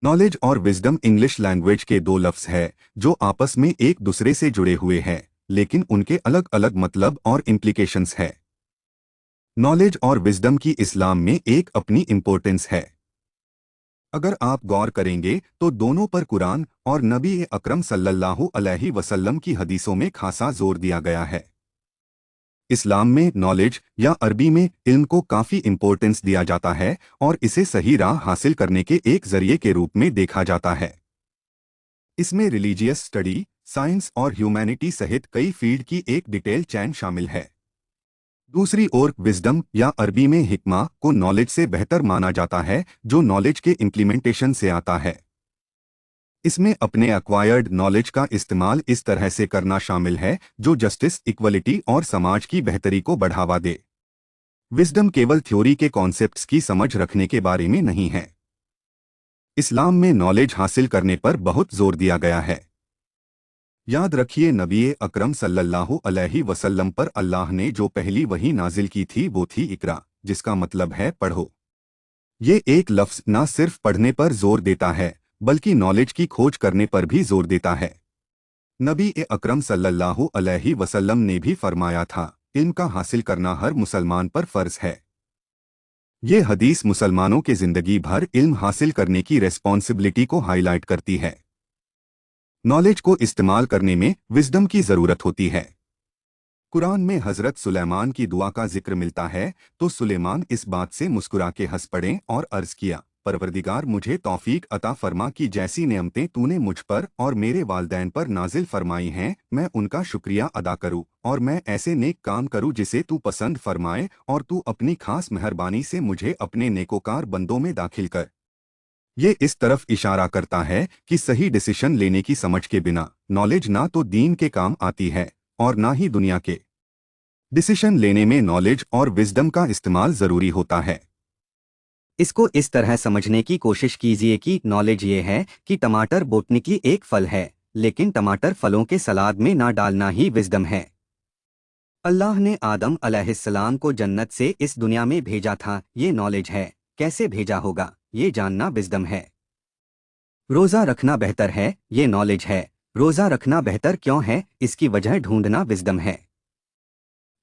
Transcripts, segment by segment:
Knowledge और wisdom English language के दो लफ्ज है जो आपस में एक दूसरे से जुड़े हुए हैं, लेकिन उनके अलग अलग मतलब और इम्प्लीकेशंस है। नॉलेज और विजडम की इस्लाम में एक अपनी इम्पोर्टेंस है। अगर आप गौर करेंगे तो दोनों पर कुरान और नबी अकरम सल्लल्लाहु अलैहि वसल्लम की हदीसों में खासा जोर दिया गया है। इस्लाम में नॉलेज या अरबी में इल्म को काफ़ी इम्पोर्टेंस दिया जाता है और इसे सही राह हासिल करने के एक जरिए के रूप में देखा जाता है। इसमें रिलीजियस स्टडी, साइंस और ह्यूमैनिटी सहित कई फील्ड की एक डिटेल चैन शामिल है। दूसरी ओर विजडम या अरबी में हिकमा को नॉलेज से बेहतर माना जाता है, जो नॉलेज के इम्प्लीमेंटेशन से आता है। इसमें अपने एक्वायर्ड नॉलेज का इस्तेमाल इस तरह से करना शामिल है जो जस्टिस, इक्वलिटी और समाज की बेहतरी को बढ़ावा दे। विजडम केवल थ्योरी के कॉन्सेप्ट्स की समझ रखने के बारे में नहीं है। इस्लाम में नॉलेज हासिल करने पर बहुत जोर दिया गया है। याद रखिए, नबी अकरम सल्लल्लाहु अलैहि वसल्लम पर अल्लाह ने जो पहली वही नाजिल की थी वो थी इकरा, जिसका मतलब है पढ़ो। ये एक लफ्ज ना सिर्फ पढ़ने पर जोर देता है बल्कि नॉलेज की खोज करने पर भी जोर देता है। नबी अकरम सल्लल्लाहु अलैहि वसल्लम ने भी फरमाया था, इल्म का हासिल करना हर मुसलमान पर फर्ज है। ये हदीस मुसलमानों के जिंदगी भर इल्म हासिल करने की रेस्पॉन्सिबिलिटी को हाईलाइट करती है। नॉलेज को इस्तेमाल करने में विजडम की जरूरत होती है। कुरान में हजरत सुलेमान की दुआ का जिक्र मिलता है, तो सुलेमान इस बात से मुस्कुरा के हंस पड़े और अर्ज किया, परवरदिगार मुझे तौफीक अता फरमा कि जैसी नेमतें तूने मुझ पर और मेरे वालदैन पर नाजिल फरमाई हैं, मैं उनका शुक्रिया अदा करूं और मैं ऐसे नेक काम करूं जिसे तू पसंद फरमाए, और तू अपनी खास मेहरबानी से मुझे अपने नेकोकार बंदों में दाखिल कर। ये इस तरफ इशारा करता है कि सही डिसीजन लेने की समझ के बिना नॉलेज ना तो दीन के काम आती है और ना ही दुनिया के। डिसीजन लेने में नॉलेज और विजडम का इस्तेमाल जरूरी होता है। इसको इस तरह समझने की कोशिश कीजिए कि नॉलेज ये है कि टमाटर बोटनिकली एक फल है, लेकिन टमाटर फलों के सलाद में ना डालना ही विजडम है। अल्लाह ने आदम अलैहिस्सलाम को जन्नत से इस दुनिया में भेजा था, ये नॉलेज है। कैसे भेजा होगा, ये जानना विजडम है। रोज़ा रखना बेहतर है, ये नॉलेज है। रोज़ा रखना बेहतर क्यों है, इसकी वजह ढूंढना विजडम है।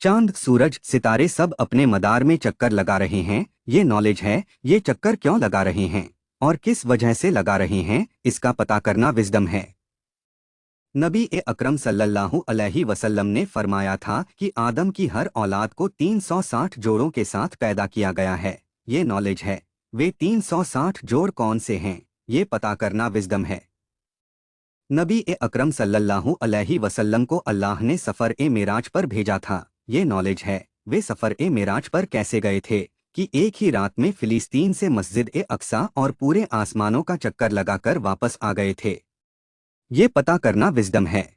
चांद, सूरज, सितारे सब अपने मदार में चक्कर लगा रहे हैं, ये नॉलेज है। ये चक्कर क्यों लगा रहे हैं और किस वजह से लगा रहे हैं, इसका पता करना विजडम है। नबी अकरम सल्लल्लाहु अलैहि वसल्लम ने फरमाया था कि आदम की हर औलाद को 360 जोड़ों के साथ पैदा किया गया है, ये नॉलेज है। वे 360 जोड़ कौन से हैं, ये पता करना विजडम है। नबी अकरम सल्लल्लाहु अलैहि वसल्लम को अल्लाह ने सफ़र-ए-मेराज पर भेजा था, ये नॉलेज है। वे सफ़र-ए-मेराज पर कैसे गए थे कि एक ही रात में फ़िलिस्तीन से मस्जिद-ए-अक़सा और पूरे आसमानों का चक्कर लगाकर वापस आ गए थे, ये पता करना विजडम है।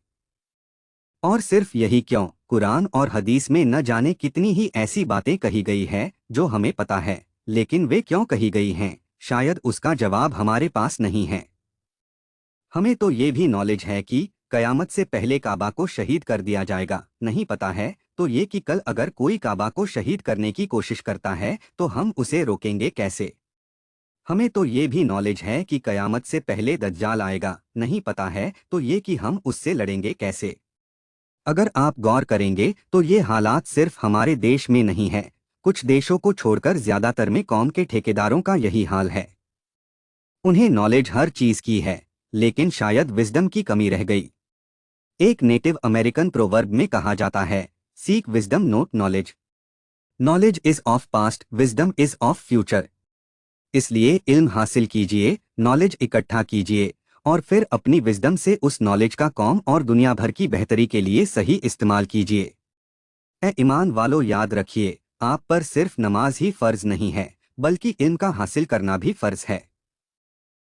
और सिर्फ यही क्यों, कुरान और हदीस में न जाने कितनी ही ऐसी बातें कही गई है जो हमें पता है, लेकिन वे क्यों कही गई हैं, शायद उसका जवाब हमारे पास नहीं है। हमें तो ये भी नॉलेज है कि कयामत से पहले काबा को शहीद कर दिया जाएगा, नहीं पता है तो ये कि कल अगर कोई काबा को शहीद करने की कोशिश करता है तो हम उसे रोकेंगे कैसे। हमें तो ये भी नॉलेज है कि कयामत से पहले दज्जाल आएगा, नहीं पता है तो ये कि हम उससे लड़ेंगे कैसे। अगर आप गौर करेंगे तो ये हालात सिर्फ हमारे देश में नहीं है, कुछ देशों को छोड़कर ज्यादातर में कौम के ठेकेदारों का यही हाल है। उन्हें नॉलेज हर चीज की है, लेकिन शायद विजडम की कमी रह गई। एक नेटिव अमेरिकन प्रोवर्ब में कहा जाता है, seek wisdom note knowledge. Knowledge is of past, wisdom is of future. इसलिए इल्म हासिल कीजिए, नॉलेज इकट्ठा कीजिए और फिर अपनी विजडम से उस नॉलेज का कौम और दुनिया भर की बेहतरी के लिए सही इस्तेमाल कीजिए। ए ईमान वालों, याद रखिए, आप पर सिर्फ नमाज ही फर्ज नहीं है, बल्कि इल्म का हासिल करना भी फर्ज है।